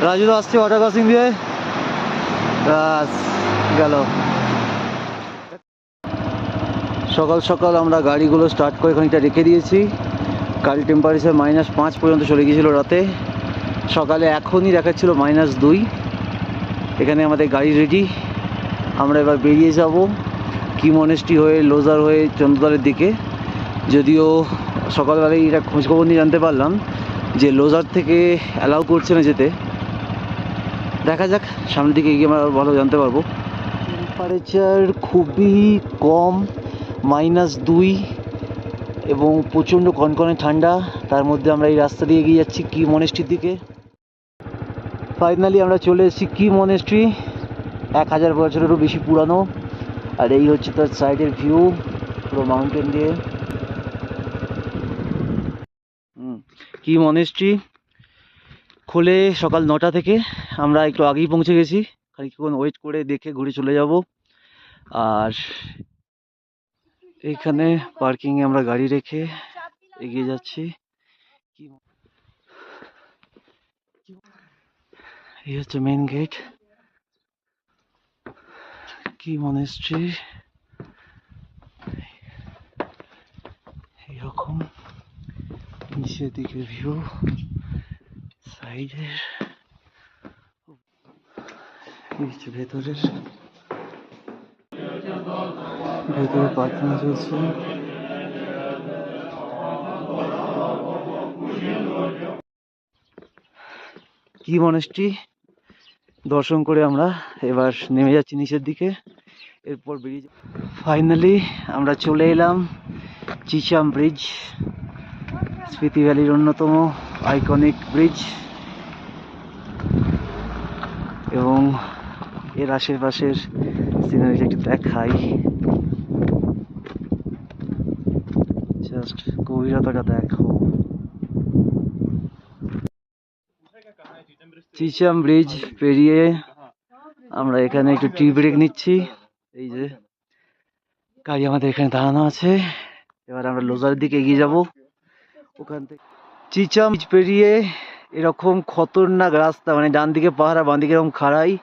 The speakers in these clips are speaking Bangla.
রাজু আসছে ওয়াটার ক্রসিং দিয়ে, ব্যাস গেল। সকাল সকাল আমরা গাড়িগুলো স্টার্ট করে খানিকটা রেখে দিয়েছি। গাড়ি টেম্পারেচার -5 পর্যন্ত চলে গিয়েছিল রাতে। সকালে এখনই দেখাচ্ছিল -2। এখানে আমাদের গাড়ি রেডি। আমরা এবার বেরিয়ে যাব কি মনেস্ট্রি হয়ে, লোজার হয়ে চন্দ্রতলের দিকে। যদিও সকালবেলায় এটা খোঁজখবর নিয়ে জানতে পারলাম যে লোজার থেকে অ্যালাউ করছে না যেতে। দেখা যাক, সামনের দিকে গিয়ে আমরা ভালো জানতে পারবো। টেম্পারেচার খুবই কম, -2, এবং প্রচণ্ড কনকনে ঠান্ডা। তার মধ্যে আমরা এই রাস্তা দিয়ে এগিয়ে যাচ্ছি কি মনেস্ট্রির দিকে। ফাইনালি আমরা চলে এসেছি কি মনেস্ট্রি, 1000 বছরেরও বেশি পুরানো। আর এই হচ্ছে তার সাইডের ভিউ, পুরো মাউন্টেন দিয়ে। কি মনেস্ট্রি খোলে সকাল 9টা থেকে। আমরা একটু আগেই পৌঁছে গেছি, খানিকক্ষণ ওয়েট করে দেখে ঘুরে চলে যাব। আর এইখানে পার্কিংয়ে আমরা গাড়ি রেখে এগিয়ে যাচ্ছি। এই হচ্ছে মেন গেট কি মনেস্ট্রি। এইরকম নিচের দিকের ভিউ, সাইডের, ভেতরে প্রার্থনা চলছে। কি মনেস্ট্রি দর্শন করে আমরা এবার নেমে যাচ্ছি নিচের দিকে। এরপর বেরিয়ে ফাইনালি আমরা চলে এলাম চিচাম ব্রিজ, স্পিতি ভ্যালির অন্যতম আইকনিক ব্রিজ। এবং এর আশেপাশের সিনারিটা একটু দেখাই, জাস্ট গভীরতাটা দেখো। চিচাম ব্রিজ পেরিয়ে আমরা এখানে একটু টি ব্রেক নিচ্ছি। এই যে গাড়ি আমাদের এখানে দাঁড়ানো আছে। এবার আমরা লোজারের দিকে এগিয়ে যাব। ওখান থেকে চিচাম ব্রিজ পেরিয়ে এরকম খতরনাক রাস্তা, মানে ডান দিকে পাহাড় আর বাঁ দিকে এরকম খাড়াই,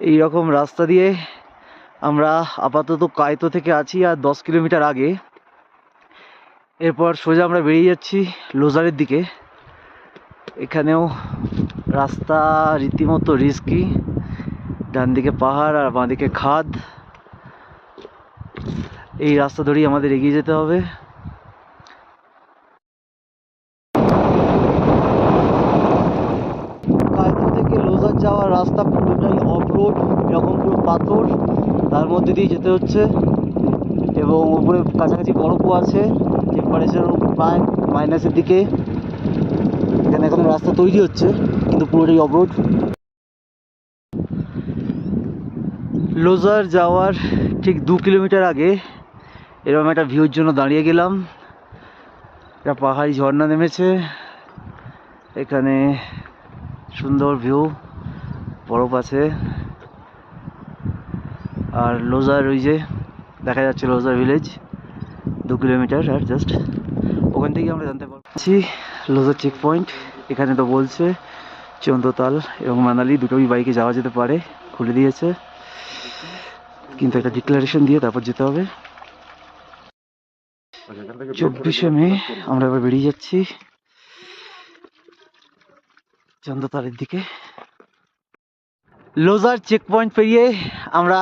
এইরকম রাস্তা দিয়ে আমরা আপাতত কায়তো থেকে আছি আর 10 কিলোমিটার আগে। এরপর সোজা আমরা বেরিয়ে যাচ্ছি লোজারের দিকে। এখানেও রাস্তা রীতিমতো রিস্কি, ডান দিকে পাহাড় আর বাঁ দিকে খাদ। এই রাস্তা ধরেই আমাদের এগিয়ে যেতে হবে। কায়তো থেকে লোজার যাওয়ার রাস্তা পুরোটাই অফ রোড, এরকম পুরো পাথর, তার মধ্যে দিয়ে যেতে হচ্ছে। এবং উপরে কাছাকাছি বরফও আছে, টেম্পারেচারও প্রায় মাইনাসের দিকে। এখানে এখন রাস্তা তৈরি হচ্ছে, কিন্তু পুরোটাই অফ রোড। লোজার যাওয়ার ঠিক 2 কিলোমিটার আগে এরকম একটা ভিউর জন্য দাঁড়িয়ে গেলাম। একটা পাহাড়ি ঝর্ণা নেমেছে, এখানে সুন্দর ভিউ, বরফ আছে। আর লোজার ওই যে দেখা যাচ্ছে লোজার ভিলেজ 2 কিলোমিটার, আর জাস্ট ওখান থেকে আমরা জানতে পারছি লোজার চেক পয়েন্ট। এখানে তো বলছে চন্দ্রতাল এবং মানালি দুটোই বাইকে যাওয়া যেতে পারে, খুলে দিয়েছে, কিন্তু একটা ডিক্লারেশন দিয়ে তারপর যেতে হবে। 24শে মে আমরা এবার বেরিয়ে যাচ্ছি চন্দ্রতালের দিকে। লোজার চেক পয়েন্ট পেরিয়ে আমরা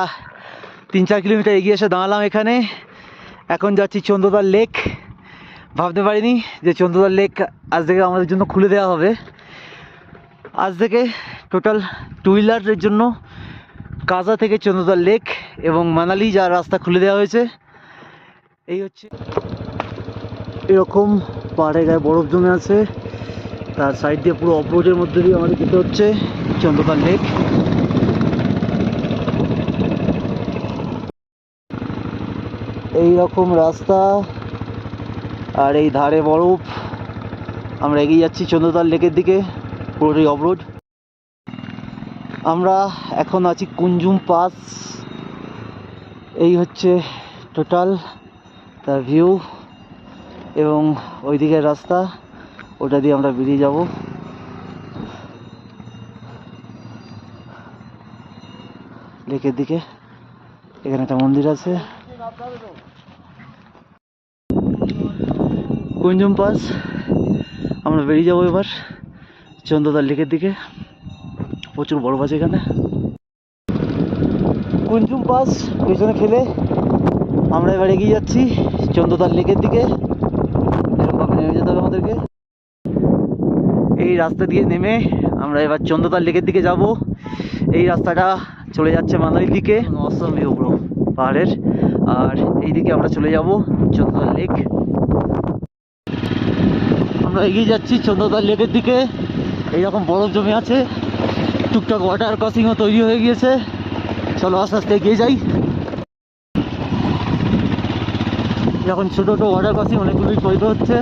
3-4 কিলোমিটার এগিয়ে এসে দাঁড়ালাম এখানে। এখন যাচ্ছি চন্দ্রতাল লেক। ভাবতে পারিনি যে চন্দ্রতাল লেক আজ থেকে আমাদের জন্য খুলে দেওয়া হবে। আজ থেকে টোটাল 2 হুইলারের জন্য কাজা থেকে চন্দ্রতাল লেক এবং মানালি যাওয়ার রাস্তা খুলে দেওয়া হয়েছে। এই হচ্ছে এরকম পাহাড়ের গায়ে বরফ জমে আছে, তার সাইড দিয়ে পুরো অফরোডের মধ্যে দিয়ে আমাদের যেতে হচ্ছে চন্দ্রতাল লেক। এই রকম রাস্তা আর এই ধারে বরফ। আমরা এগিয়ে যাচ্ছি চন্দ্রতাল লেকের দিকে, পুরোটাই অফরোড। আমরা এখন আছি কুঞ্জুম পাস। এই হচ্ছে টোটাল তার ভিউ এবং ওই দিকের রাস্তা, ওটা দিয়ে আমরা বেরিয়ে যাব। লেকের দিকে। এখানে একটা মন্দির আছে, কুঞ্জুম পাস। আমরা বেরিয়ে যাবো এবার চন্দ্রদার লেকের দিকে। প্রচুর বরফ আছে এখানে। কুঞ্জুম পাস পেছনে ফেলে আমরা এবার এগিয়ে যাচ্ছি চন্দ্রদার লেকের দিকে। এরকমভাবে নেমে যেতে হবে আমাদেরকে। এই রাস্তা দিয়ে নেমে আমরা এবার চন্দ্রদার লেকের দিকে যাব। এই রাস্তাটা চলে যাচ্ছে মানালির দিকে, অসম ভিউ ব্রো পাহাড়ের। আর এইদিকে আমরা চলে যাব চন্দ্রদার লেক। আমরা এগিয়ে যাচ্ছি চন্দ্রদার লেকের দিকে। এইরকম বরফ জমে আছে, টুকটাক ওয়াটার ক্রসিংও তৈরি হয়ে গিয়েছে। চলো আস্তে আস্তে এগিয়ে যাই। যখন ছোটো ছোটো ওয়াটার ক্রসিং অনেকগুলোই তৈরি হচ্ছে,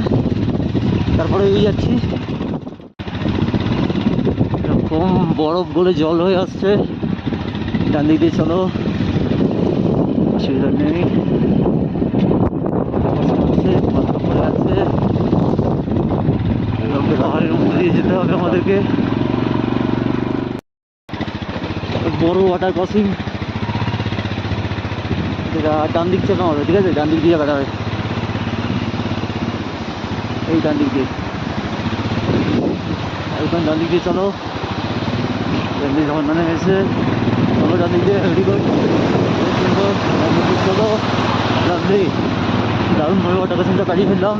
তারপরে এগিয়ে যাচ্ছি। এরকম বরফ গলে জল হয়ে আসছে। ডান দিক দিয়ে চলো, অসুবিধা নেই। পাথর পড়ে আছে, পাহাড়ের মধ্যে দিয়ে যেতে হবে আমাদেরকে। বড় ওয়াটার ক্রসিং, যেটা ডান দিক চালানো হবে, ঠিক আছে? ডান দিক দিয়ে কাটা হবে, এই ডান দিক দিয়ে একদম ডান দিক দিয়ে চলো। ডান দিক যখন মানে এসে চলো ডান দিক দিয়ে, রেডি করো, সুন্দর ডান দিক দিয়ে চলো। ডান দিক দারুণভাবে ওয়াটার ক্রসিংটা কাটিয়ে ফেললাম।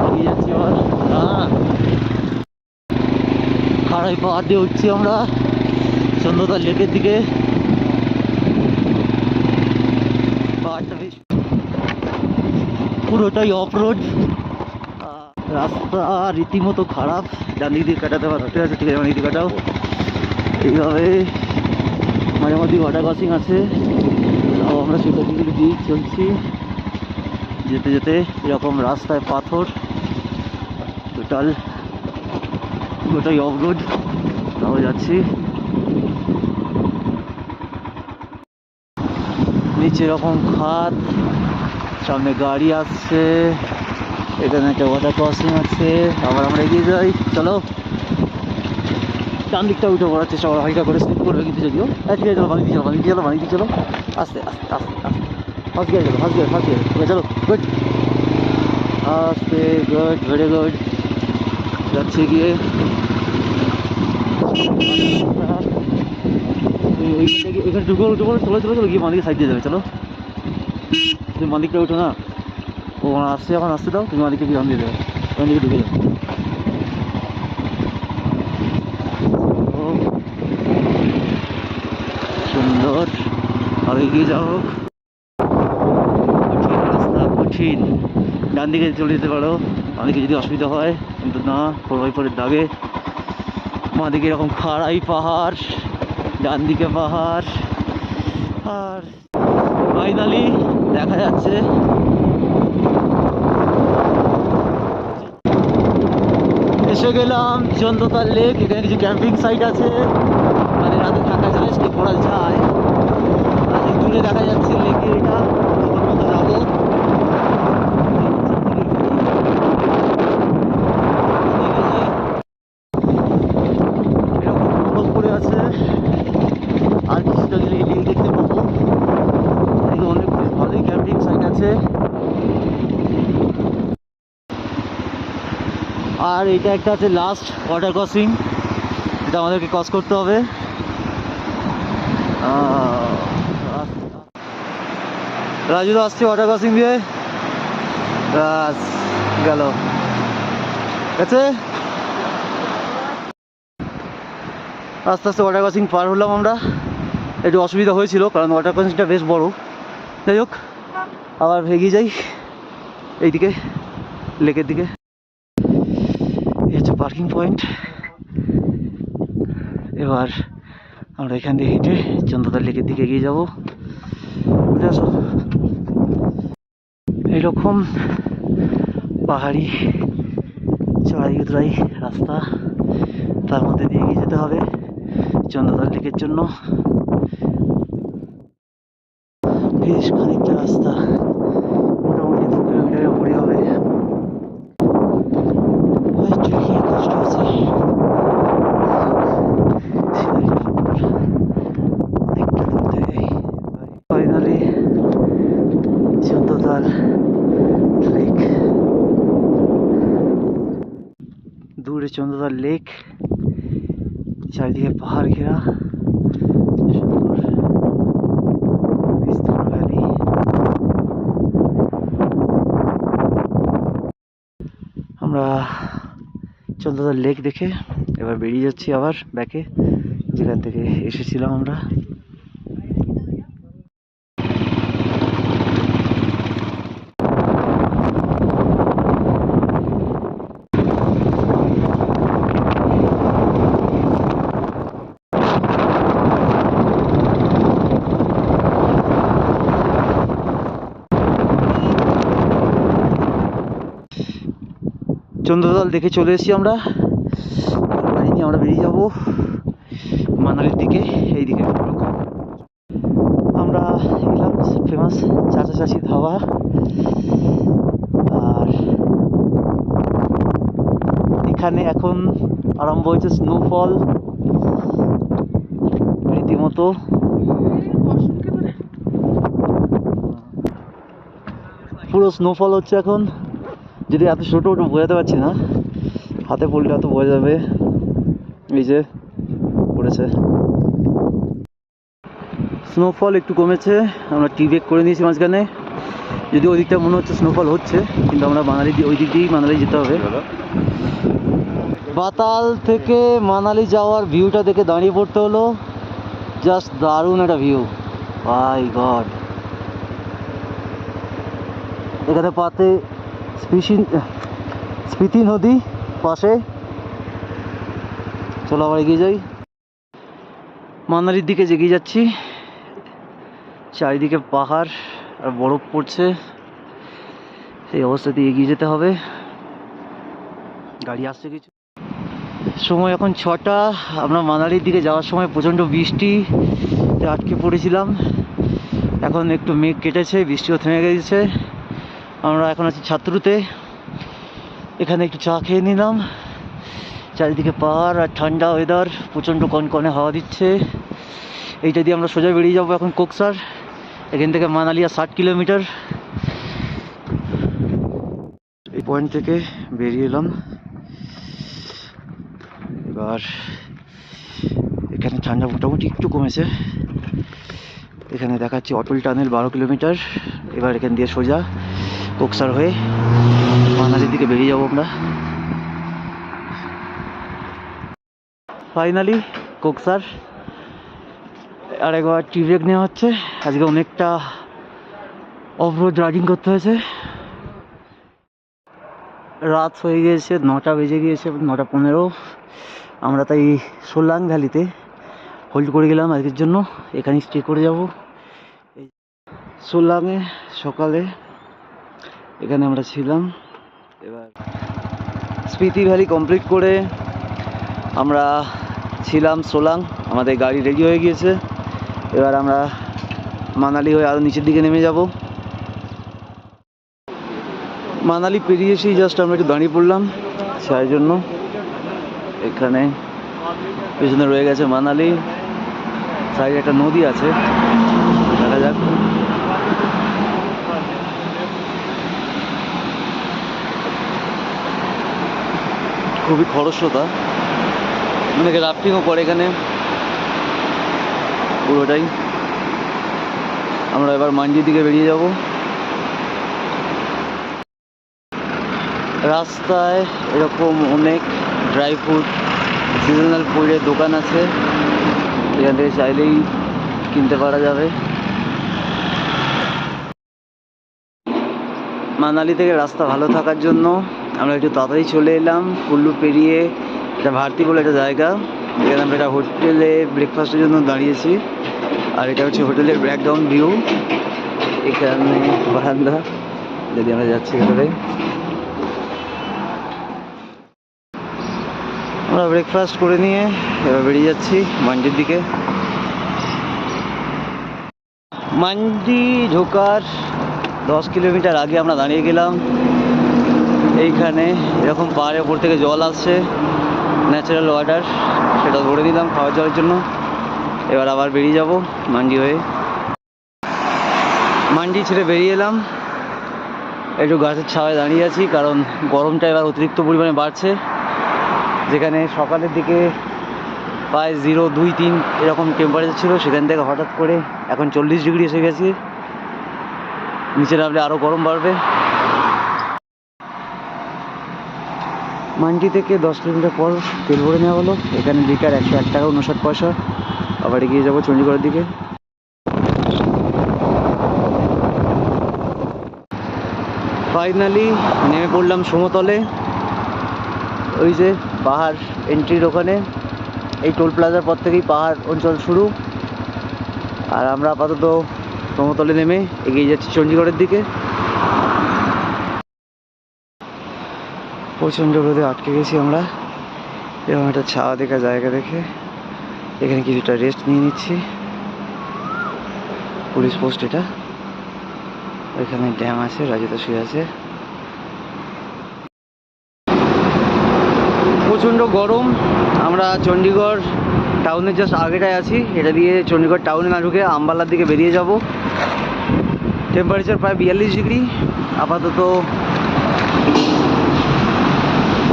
এগিয়ে যাচ্ছি আবার। খাড়াই পাহাড় দিয়ে উঠছি আমরা চন্দ্রদার লেকের দিকে। পাহাড়টা বেশ পুরোটাই অফ রোড, রাস্তা রীতিমতো খারাপ। ডান দিক দিয়ে কাটাতে পারো, ঠিক আছে? ঠিক আছে, ডান দিক দিয়ে কাটাও। এইভাবে মাঝে মধ্যে ওয়াটার ক্রসিং আছে, তাও আমরা সেটা দিয়ে চলছি। যেতে যেতে এরকম রাস্তায় পাথর, গোটাই অফ রোড, তাও যাচ্ছি। নিচে এরকম খাদ, সামনে গাড়ি আসছে, এখানে একটা ওয়াটার ক্রসিং আছে। আবার আমরা এগিয়ে যাই, চলো। ডান দিকটা উঠে পড়ার চেষ্টা করো, হালকা করে স্লিপ করবে কিন্তু যদিও। ঠিক আছে, চলো বানিয়ে চলো, বানিয়ে চলো, বানিয়ে চলো। আস্তে আস্তে আস্তে আস্তে, ফার্স্ট গিয়ার চলো, ফার্স্ট গিয়ার, ফার্স্ট গিয়ার। ওকে চলো, গুড, আস্তে, গুড, ভেরি গুড। যাচ্ছে গিয়ে এখানে ঢুকো, চলো চলো চলো, গিয়ে মালিকের সাইড দিয়ে যাবে। চলো, তুমি মালিকটা উঠো না, ও আসছে, এখন আসতে দাও। তুমি মালিককে গিয়ে দিয়ে দেবে, ওখান দিকে ঢুকে যাও। সুন্দর, আর এগিয়ে যাও। কঠিন রাস্তা, কঠিন। ডান দিকে চলে যেতে পারো, মালিকে যদি অসুবিধা হয়, কিন্তু না, 4x4-এর দাগে। মা দিকে এরকম খাড়াই পাহাড়, ডান দিকে পাহাড়, আর ফাইনালি দেখা যাচ্ছে এসে গেলাম চন্দ্রদার লেক। এখানে কিছু ক্যাম্পিং সাইট আছে, মানে রাতে থাকা যায়, স্টে করা যায়। আর দূরে দেখা যাচ্ছে লেকে, এটা তখন যাবো। এরকম বরফ পড়ে আছে, আর কিছুটা গেলে লেক দেখতে পাবো। এদিকে অনেক ভালোই ক্যাম্পিং সাইট আছে। আর এটা একটা আছে লাস্ট ওয়াটার ক্রসিং, এটা আমাদেরকে ক্রস করতে হবে। রাজু আসছে ওয়াটার ক্রসিং দিয়ে, গেল গেছে। আস্তে আস্তে ওয়াটার ক্রসিং পার হলাম আমরা। একটু অসুবিধা হয়েছিল, কারণ ওয়াটার ক্রসিংটা বেশ বড়। যাই হোক, আবার এগিয়ে যাই এইদিকে লেকের দিকে। এই হচ্ছে পার্কিং পয়েন্ট। এবার আমরা এখান থেকে হেঁটে চন্দ্রদার লেকের দিকে এগিয়ে যাবো। বুঝে আসো, এইরকম পাহাড়ি চড়াই উতরাই রাস্তা, তার মধ্যে দিয়ে এগিয়ে যেতে হবে চন্দ্রদার লেকের জন্য। বেশ খানিকটা রাস্তা, মোটামুটি 2 কিলোমিটারের উপরে হবে। ট্রেকিং কষ্ট আছে, অনেকটা দূর চন্দ্রদার লেক, চারিদিকে পাহাড় ঘেরা সুন্দর বিস্তীর্ণ ভ্যালি। আমরা চন্দ্রদার লেক দেখে এবার বেরিয়ে যাচ্ছি আবার ব্যাকে, যেখান থেকে এসেছিলাম আমরা। চন্দ্রদল দেখে চলে এসেছি আমরা। গাড়ি নিয়ে আমরা বেরিয়ে যাবো মানালির দিকে। এই দিকে আমরা এলাম ফেমাস চাচা চাচি ধাবা। আর এখানে এখন আরম্ভ হয়েছে স্নোফল রীতিমতো। পুরো স্নোফল হচ্ছে এখন। যদি এত ছোটো ওটা বোঝাতে পারছি না, হাতে পড়লে এত বোঝা যাবে। এই যে পড়েছে স্নোফল, একটু কমেছে। আমরা টি ব্রেক করে নিয়েছি মাঝখানে, যদি ওই দিকটা মনে হচ্ছে স্নোফল হচ্ছে, কিন্তু আমরা মানালি ওই দিক দিয়েই মানালি যেতে হবে। বাতাল থেকে মানালি যাওয়ার ভিউটা দেখে দাঁড়িয়ে পড়তে হলো। জাস্ট দারুণ একটা ভিউ, মাই গড। এখানে পাতে স্পিতি নদী পাশে। চলো আবার এগিয়ে যাই, মানালির দিকে এগিয়ে যাচ্ছি। চারিদিকে পাহাড় আর বরফ পড়ছে, সেই অবস্থাতে এগিয়ে যেতে হবে। গাড়ি আসছে কিছু। সময় এখন 6টা। আমরা মানালির দিকে যাওয়ার সময় প্রচণ্ড বৃষ্টি আটকে পড়েছিলাম। এখন একটু মেঘ কেটেছে, বৃষ্টিও থেমে গেছে। আমরা এখন আছি ছাত্রুতে। এখানে একটু চা খেয়ে নিলাম। চারিদিকে পাহাড় আর ঠান্ডা ওয়েদার, প্রচণ্ড কনকনে হাওয়া দিচ্ছে। এইটা দিয়ে আমরা সোজা বেরিয়ে যাবো এখন কোকসার। এখান থেকে মানালি আর 60 কিলোমিটার। এই পয়েন্ট থেকে বেরিয়ে এলাম। এবার এখানে ঠান্ডা মোটামুটি একটু কমেছে। এখানে দেখাচ্ছি অটল টানেল 12 কিলোমিটার। এবার এখান দিয়ে সোজা কোকসার হয়ে মানালির দিকে বেরিয়ে যাবো আমরা। ফাইনালি কোকসার। আর একবার টি ব্রেক নেওয়া হচ্ছে। আজকে অনেকটা অফরোড রাইডিং করতে হয়েছে। রাত হয়ে গিয়েছে, 9টা বেজে গিয়েছে, 9:15। আমরা তাই সোলাং ভ্যালিতে হোল্ড করে গেলাম আজকের জন্য। এখানেই স্টে করে যাব। এই সোলাংয়ে সকালে এখানে আমরা ছিলাম। এবার স্পিতি ভ্যালি কমপ্লিট করে আমরা ছিলাম সোলাং। আমাদের গাড়ি রেডি হয়ে গিয়েছে। এবার আমরা মানালি হয়ে আরও নিচের দিকে নেমে যাব। মানালি পেরিয়ে এসেই জাস্ট আমরা একটু দাঁড়িয়ে পড়লাম চায়ের জন্য। এখানে পেছনে রয়ে গেছে মানালি, সাইডে একটা নদী আছে, দেখা যাক। খুবই খরস্রোতা, অনেকে রাফটিংও করে এখানে পুরোটাই। আমরা এবার মান্ডির দিকে বেরিয়ে যাব। রাস্তায় এরকম অনেক ড্রাই ফ্রুট, সিজনাল ফুডের দোকান আছে, এখান থেকে চাইলেই কিনতে পারা যাবে। মানালি থেকে রাস্তা ভালো থাকার জন্য আমরা একটু তাড়াতাড়ি চলে এলাম। কুল্লু পেরিয়ে এটা ভারতী বলে একটা জায়গা, এখানে আমরা একটা হোটেলে ব্রেকফাস্টের জন্য দাঁড়িয়েছি। আর এটা হচ্ছে হোটেলের ব্যাকগ্রাউন্ড ভিউ। এখানে বারান্দা, যদি আমরা যাচ্ছি ভেতরে। আমরা ব্রেকফাস্ট করে নিয়ে এবার বেরিয়ে যাচ্ছি মান্ডির দিকে। মান্ডি ঢোকার 10 কিলোমিটার আগে আমরা দাঁড়িয়ে গেলাম। এইখানে এরকম পাহাড়ের উপর থেকে জল আসছে, ন্যাচারাল ওয়াটার, সেটা ধরে দিলাম খাওয়ার জলের জন্য। এবার আবার বেরিয়ে যাব মান্ডি হয়ে। মান্ডি ছেড়ে বেরিয়ে এলাম, একটু গাছের ছায়ায় দাঁড়িয়ে আছি, কারণ গরমটা এবার অতিরিক্ত পরিমাণে বাড়ছে। যেখানে সকালের দিকে প্রায় 0-2-3 এরকম টেম্পারেচার ছিল, সেখান থেকে হঠাৎ করে এখন 40 ডিগ্রি এসে গেছে। নিচে নামলে আরও গরম বাড়বে। মান্ডি থেকে 10 কিলোমিটার পর তেল ভরে নেওয়া হলো। এখানে লিটার 101 টাকা 59 পয়সা। আবার এগিয়ে যাবো চণ্ডীগড়ের দিকে। ফাইনালি নেমে পড়লাম সমতলে। ওই যে পাহাড় এন্ট্রির ওখানে, এই টোল প্লাজার পর থেকেই পাহাড় অঞ্চল শুরু। আর আমরা আপাতত সমতলে নেমে এগিয়ে যাচ্ছি চণ্ডীগড়ের দিকে। প্রচণ্ড রোদে আটকে গেছি আমরা। এরকম একটা ছাওয়া দেখা জায়গা দেখে এখানে কিছুটা রেস্ট নিয়ে নিচ্ছি। পুলিশ পোস্ট এটা। ওইখানে ড্যাম আছে, রাজিতা শুয়ে আছে। প্রচণ্ড গরম। আমরা চণ্ডীগড় টাউনের জাস্ট আগেটায় আছি। এটা দিয়ে চণ্ডীগড় টাউনে না ঢুকে আম্বালার দিকে বেরিয়ে যাব। টেম্পারেচার প্রায় 42 ডিগ্রি। আপাতত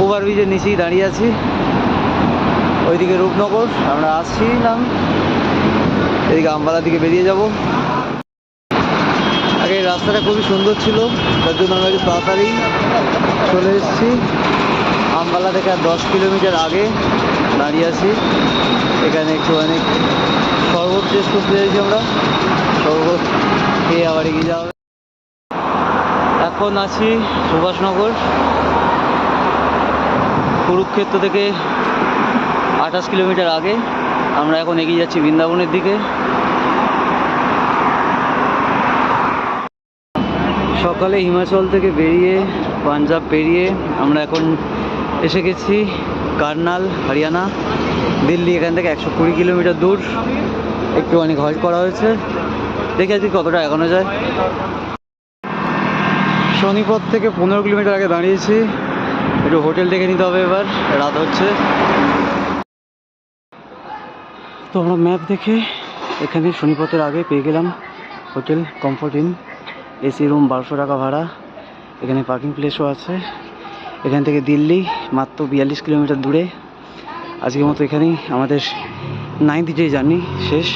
ওভারব্রিজের নিচেই দাঁড়িয়ে আছি। ওইদিকে রূপনগর, আমরা আসছিলাম এদিকে আম্বালার দিকে বেরিয়ে যাব। আগে রাস্তাটা খুবই সুন্দর ছিল, তার জন্য আমরা একটু তাড়াতাড়ি চলে এসেছি। আম্বালা থেকে আর 10 কিলোমিটার আগে দাঁড়িয়ে আছি। এখানে একটুখানি শরবত টেস্ট করতে চাইছি আমরা। শরবত খেয়ে আবার এগিয়ে যাওয়া হবে। এখন আছি সুভাষনগর। কুরুক্ষেত্র থেকে 28 কিলোমিটার আগে। আমরা এখন এগিয়ে যাচ্ছি বৃন্দাবনের দিকে। সকালে হিমাচল থেকে বেরিয়ে পাঞ্জাব পেরিয়ে আমরা এখন এসে গেছি কারনাল, হরিয়ানা, দিল্লি। এখান থেকে 120 কিলোমিটার দূর। একটুখানি হল্ট করা হয়েছে, দেখি আজকে কতটা এগোনো যায়। শনিপথ থেকে 15 কিলোমিটার আগে দাঁড়িয়েছি। একটু হোটেল দেখে নিতে হবে, এবার রাত হচ্ছে। তো আমরা ম্যাপ দেখে এখানে শনিপথের আগে পেয়ে গেলাম hotel comfort in. AC room 1200 টাকা ভাড়া। এখানে পার্কিং প্লেসও আছে। এখান থেকে দিল্লি মাত্র 42 কিলোমিটার দূরে। আজকের মতো এখানেই আমাদের 9th ডে জার্নি শেষ।